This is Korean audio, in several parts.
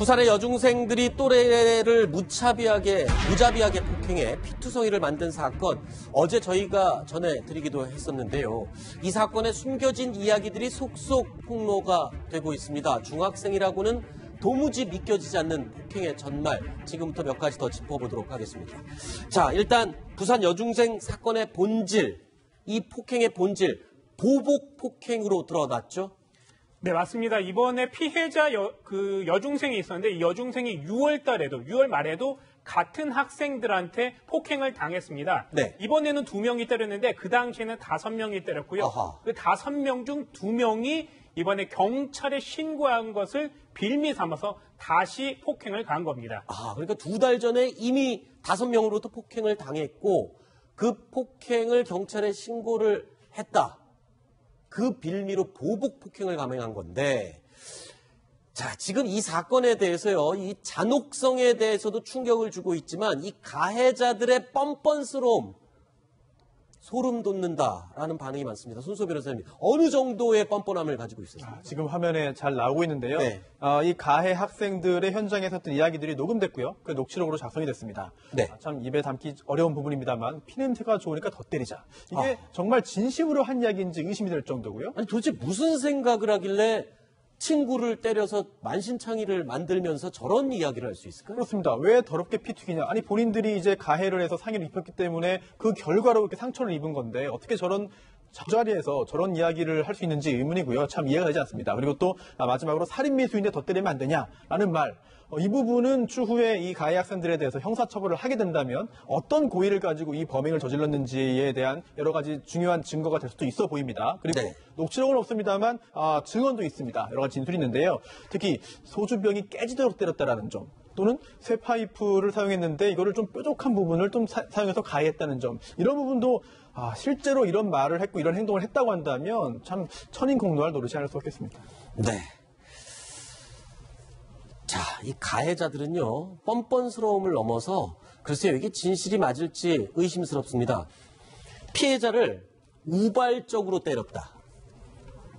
부산의 여중생들이 또래를 무자비하게 폭행해 피투성이를 만든 사건, 어제 저희가 전해드리기도 했었는데요. 이 사건에 숨겨진 이야기들이 속속 폭로가 되고 있습니다. 중학생이라고는 도무지 믿겨지지 않는 폭행의 전말, 지금부터 몇 가지 더 짚어보도록 하겠습니다. 자, 일단 부산 여중생 사건의 본질, 이 폭행의 본질, 보복 폭행으로 드러났죠? 네, 맞습니다. 이번에 피해자 여중생이 있었는데 이 여중생이 6월 말에도 같은 학생들한테 폭행을 당했습니다. 네. 이번에는 2명이 때렸는데 그 당시에는 5명이 때렸고요. 아하. 그 5명 중 2명이 이번에 경찰에 신고한 것을 빌미 삼아서 다시 폭행을 가한 겁니다. 아, 그러니까 2달 전에 이미 5명으로부터 폭행을 당했고 그 폭행을 경찰에 신고를 했다. 그 빌미로 보복 폭행을 감행한 건데, 자, 지금 이 사건에 대해서요, 이 잔혹성에 대해서도 충격을 주고 있지만 이 가해자들의 뻔뻔스러움, 소름 돋는다라는 반응이 많습니다. 손수호 변호사님, 어느 정도의 뻔뻔함을 가지고 있어요? 지금 화면에 잘 나오고 있는데요. 네. 이 가해 학생들의 현장에서 했던 이야기들이 녹음됐고요. 그 녹취록으로 작성이 됐습니다. 네. 참 입에 담기 어려운 부분입니다만 피냄새가 좋으니까 더 때리자. 이게 정말 진심으로 한 이야기인지 의심이 될 정도고요. 아니, 도대체 무슨 생각을 하길래 친구를 때려서 만신창이를 만들면서 저런 이야기를 할 수 있을까요? 그렇습니다. 왜 더럽게 피 튀기냐. 아니 본인들이 이제 가해를 해서 상해를 입혔기 때문에 그 결과로 이렇게 상처를 입은 건데 어떻게 저런 저 자리에서 저런 이야기를 할 수 있는지 의문이고요. 참 이해가 되지 않습니다. 그리고 또 마지막으로 살인미수인데 더 때리면 안 되냐라는 말. 이 부분은 추후에 이 가해 학생들에 대해서 형사처벌을 하게 된다면 어떤 고의를 가지고 이 범행을 저질렀는지에 대한 여러 가지 중요한 증거가 될 수도 있어 보입니다. 그리고 네. 녹취록은 없습니다만 증언도 있습니다. 여러 가지 진술이 있는데요. 특히 소주병이 깨지도록 때렸다라는 점. 또는 쇠파이프를 사용했는데 이거를 좀 뾰족한 부분을 좀 사용해서 가해했다는 점. 이런 부분도 실제로 이런 말을 했고 이런 행동을 했다고 한다면 참 천인공노할 노릇이 아닐 수 없겠습니다. 네. 자, 이 가해자들은요, 뻔뻔스러움을 넘어서 글쎄요, 이게 진실이 맞을지 의심스럽습니다. 피해자를 우발적으로 때렸다.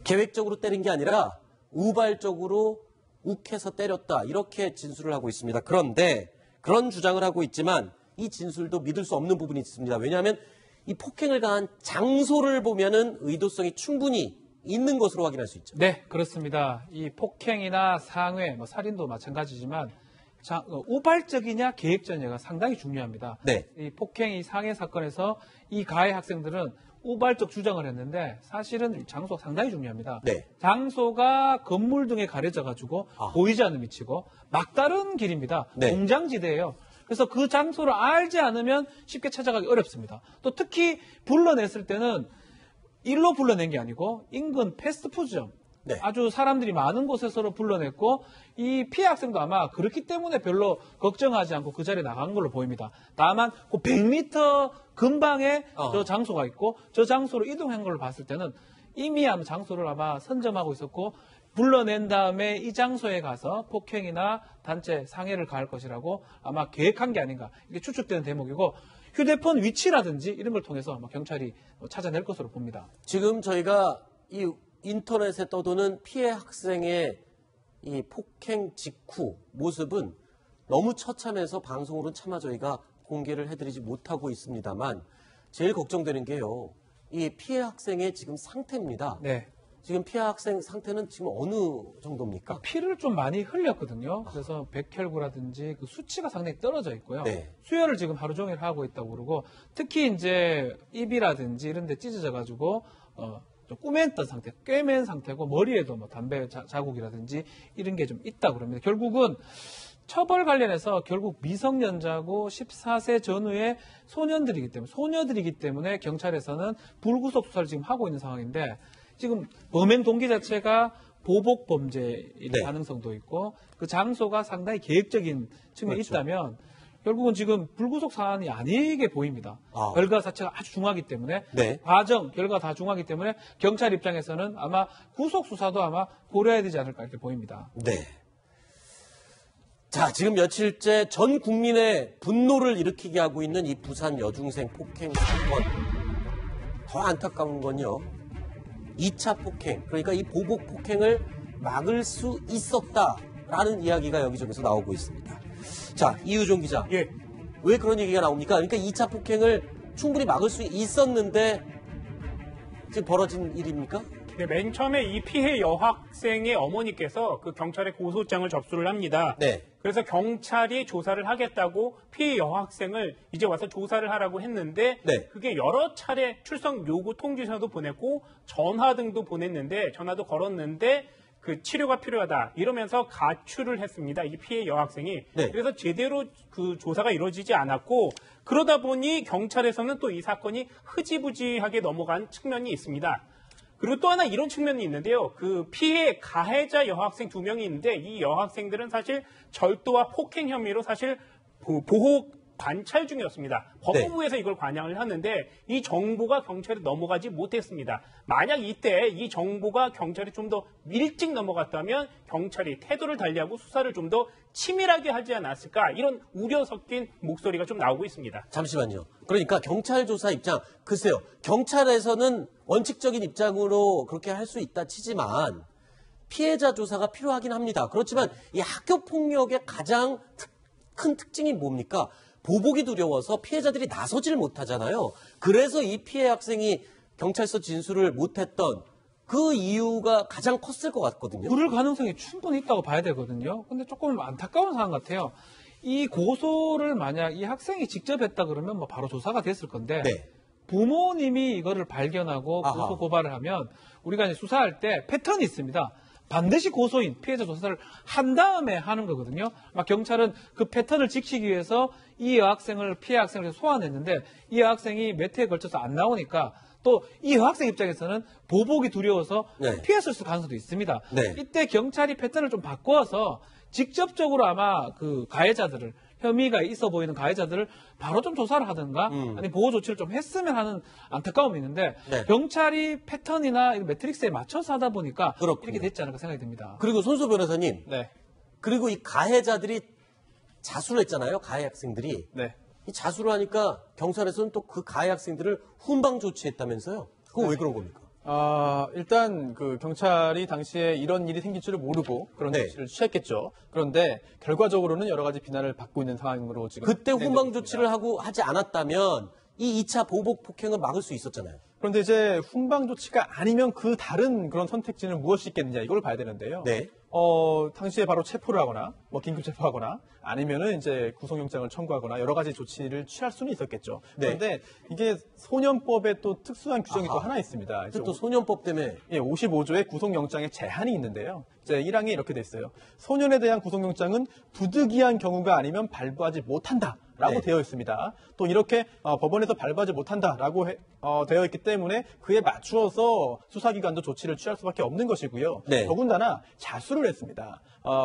계획적으로 때린 게 아니라 우발적으로 욱해서 때렸다. 이렇게 진술을 하고 있습니다. 그런데 그런 주장을 하고 있지만 이 진술도 믿을 수 없는 부분이 있습니다. 왜냐하면 이 폭행을 가한 장소를 보면은 의도성이 충분히 있는 것으로 확인할 수 있죠. 네, 그렇습니다. 이 폭행이나 상해, 살인도 마찬가지지만 우발적이냐 계획적이냐가 상당히 중요합니다. 네. 이 폭행, 상해 사건에서 이 가해 학생들은 우발적 주장을 했는데 사실은 장소가 상당히 중요합니다. 네. 장소가 건물 등에 가려져 가지고 보이지 않는 위치고 막다른 길입니다. 네. 공장지대예요. 그래서 그 장소를 알지 않으면 쉽게 찾아가기 어렵습니다. 또 특히 불러냈을 때는 일로 불러낸 게 아니고 인근 패스트푸드점, 네. 아주 사람들이 많은 곳에서 불러냈고 이 피해 학생도 아마 그렇기 때문에 별로 걱정하지 않고 그 자리에 나간 걸로 보입니다. 다만 그 100m 근방에 저 장소가 있고 저 장소로 이동한 걸 봤을 때는 이미 아마 장소를 아마 선점하고 있었고 불러낸 다음에 이 장소에 가서 폭행이나 단체 상해를 가할 것이라고 아마 계획한 게 아닌가 이게 추측되는 대목이고 휴대폰 위치라든지 이런 걸 통해서 아마 경찰이 찾아낼 것으로 봅니다. 지금 저희가 이 인터넷에 떠도는 피해 학생의 이 폭행 직후 모습은 너무 처참해서 방송으로는 차마 저희가 공개를 해드리지 못하고 있습니다만 제일 걱정되는 게요. 이 피해 학생의 지금 상태입니다. 네. 지금 피해 학생 상태는 지금 어느 정도입니까? 피를 좀 많이 흘렸거든요. 그래서 백혈구라든지 그 수치가 상당히 떨어져 있고요. 네. 수혈을 지금 하루 종일 하고 있다고 그러고 특히 이제 입이라든지 이런 데 찢어져 가지고 좀 꾸맸던 상태, 꿰맨 상태고 머리에도 담배 자국이라든지 이런 게 좀 있다고 그럽니다. 결국은 처벌 관련해서 결국 미성년자고 14세 전후의 소녀들이기 때문에 경찰에서는 불구속 수사를 지금 하고 있는 상황인데 지금 범행 동기 자체가 보복 범죄일 네. 가능성도 있고 그 장소가 상당히 계획적인 측면이 그렇죠. 있다면 결국은 지금 불구속 사안이 아니게 보입니다. 결과 자체가 아주 중하기 때문에 네. 과정, 결과 다 중하기 때문에 경찰 입장에서는 아마 구속 수사도 아마 고려해야 되지 않을까 이렇게 보입니다. 네. 자, 지금 며칠째 전 국민의 분노를 일으키게 하고 있는 이 부산 여중생 폭행 사건. 더 안타까운 건요. 2차 폭행, 그러니까 이 보복 폭행을 막을 수 있었다. 라는 이야기가 여기저기서 나오고 있습니다. 자, 이유종 기자. 예. 왜 그런 얘기가 나옵니까? 그러니까 2차 폭행을 충분히 막을 수 있었는데 지금 벌어진 일입니까? 네, 맨 처음에 이 피해 여학생의 어머니께서 그 경찰에 고소장을 접수를 합니다. 네. 그래서 경찰이 조사를 하겠다고 피해 여학생을 이제 와서 조사를 하라고 했는데 네. 그게 여러 차례 출석 요구 통지서도 보냈고 전화 등도 보냈는데 전화도 걸었는데 그 치료가 필요하다 이러면서 가출을 했습니다. 이 피해 여학생이. 네. 그래서 제대로 그 조사가 이루어지지 않았고 그러다 보니 경찰에서는 또 이 사건이 흐지부지하게 넘어간 측면이 있습니다. 그리고 또 하나 이런 측면이 있는데요. 그 피해 가해자 여학생 2명이 있는데 이 여학생들은 사실 절도와 폭행 혐의로 사실 보호 관찰 중이었습니다. 법무부에서 이걸 관양을 하는데 이 정보가 경찰에 넘어가지 못했습니다. 만약 이때 이 정보가 경찰에 좀 더 일찍 넘어갔다면 경찰이 태도를 달리하고 수사를 좀 더 치밀하게 하지 않았을까 이런 우려 섞인 목소리가 좀 나오고 있습니다. 잠시만요. 그러니까 경찰 조사 입장, 글쎄요. 경찰에서는 원칙적인 입장으로 그렇게 할 수 있다 치지만 피해자 조사가 필요하긴 합니다. 그렇지만 이 학교 폭력의 가장 큰 특징이 뭡니까? 보복이 두려워서 피해자들이 나서지를 못하잖아요. 그래서 이 피해 학생이 경찰서 진술을 못했던 그 이유가 가장 컸을 것 같거든요. 그럴 가능성이 충분히 있다고 봐야 되거든요. 근데 조금 안타까운 상황 같아요. 이 고소를 만약 이 학생이 직접 했다 그러면 뭐 바로 조사가 됐을 건데 네. 부모님이 이거를 발견하고 아하. 고소 고발을 하면 우리가 이제 수사할 때 패턴이 있습니다. 반드시 고소인 피해자 조사를 한 다음에 하는 거거든요. 막 경찰은 그 패턴을 지키기 위해서 이 여학생을 피해 학생을 소환했는데 이 여학생이 몇 회에 걸쳐서 안 나오니까 또 이 여학생 입장에서는 보복이 두려워서 네. 피했을 가능성도 있습니다. 네. 이때 경찰이 패턴을 좀 바꿔서 직접적으로 아마 그 가해자들을 혐의가 있어 보이는 가해자들을 바로 좀 조사를 하든가 아니 보호 조치를 좀 했으면 하는 안타까움이 있는데 네. 경찰이 패턴이나 매트릭스에 맞춰서 하다 보니까 그렇군요. 이렇게 됐지 않을까 생각이 듭니다. 그리고 손소 변호사님. 네. 그리고 이 가해자들이 자수를 했잖아요. 가해 학생들이. 네. 이 자수를 하니까 경찰에서는 또 그 가해 학생들을 훈방 조치했다면서요. 그건 왜 그런 겁니까? 일단 그 경찰이 당시에 이런 일이 생길 줄을 모르고 그런 네. 조치를 취했겠죠. 그런데 결과적으로는 여러 가지 비난을 받고 있는 상황으로 지금 그때 진행되고 훈방 있습니다. 조치를 하지 않았다면 이 2차 보복 폭행을 막을 수 있었잖아요. 그런데 이제 훈방 조치가 아니면 그 다른 그런 선택지는 무엇이 있겠느냐 이걸 봐야 되는데요. 네. 당시에 바로 체포를 하거나 뭐 긴급 체포하거나 아니면은 이제 구속영장을 청구하거나 여러 가지 조치를 취할 수는 있었겠죠. 네. 그런데 이게 소년법에 또 특수한 규정이 또 하나 있습니다. 이제 또 소년법 때문에 55조의 구속영장에 제한이 있는데요. 이제 1항에 이렇게 돼 있어요. 소년에 대한 구속영장은 부득이한 경우가 아니면 발부하지 못한다라고 네. 되어 있습니다. 또 이렇게 법원에서 발부하지 못한다라고 되어 있기 때문에 그에 맞추어서 수사기관도 조치를 취할 수밖에 없는 것이고요. 네. 더군다나 자수를 했습니다.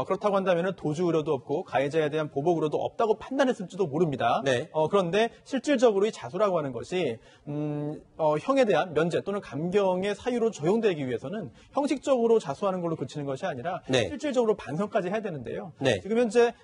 그렇다고 한다면 도주 의료도 없고 가해자에 대한 보복 의료도 없다고 판단했을지도 모릅니다. 네. 그런데 실질적으로 이 자수라고 하는 것이 형에 대한 면제 또는 감경의 사유로 적용되기 위해서는 형식적으로 자수하는 걸로 그치는 것이 아니라 네. 실질적으로 반성까지 해야 되는데요. 네. 지금 현재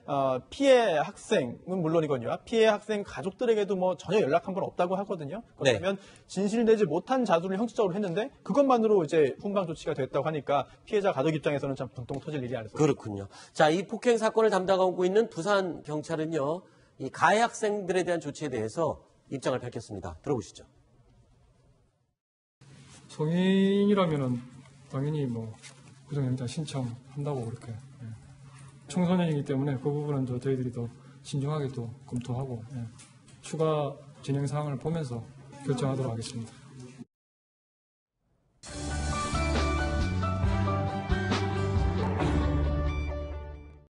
피해 학생은 물론이거니와 피해 학생 가족들에게도 뭐 전혀 연락 한 번 없다고 하거든요. 그렇다면 진실되지 못한 자수를 형식적으로 했는데 그것만으로 이제 훈방 조치가 됐다고 하니까 피해자 가족 입장에서는 참 분통 터질 일이 아니었습니다. 그렇군요. 자, 이 폭행 사건을 담당하고 있는 부산 경찰은요, 이 가해 학생들에 대한 조치에 대해서 입장을 밝혔습니다. 들어보시죠. 성인이라면은 당연히 뭐 구속영장 신청한다고 그렇게 청소년이기 때문에 그 부분은 저희들이 더 신중하게 또 검토하고 추가 진행 사항을 보면서 결정하도록 하겠습니다.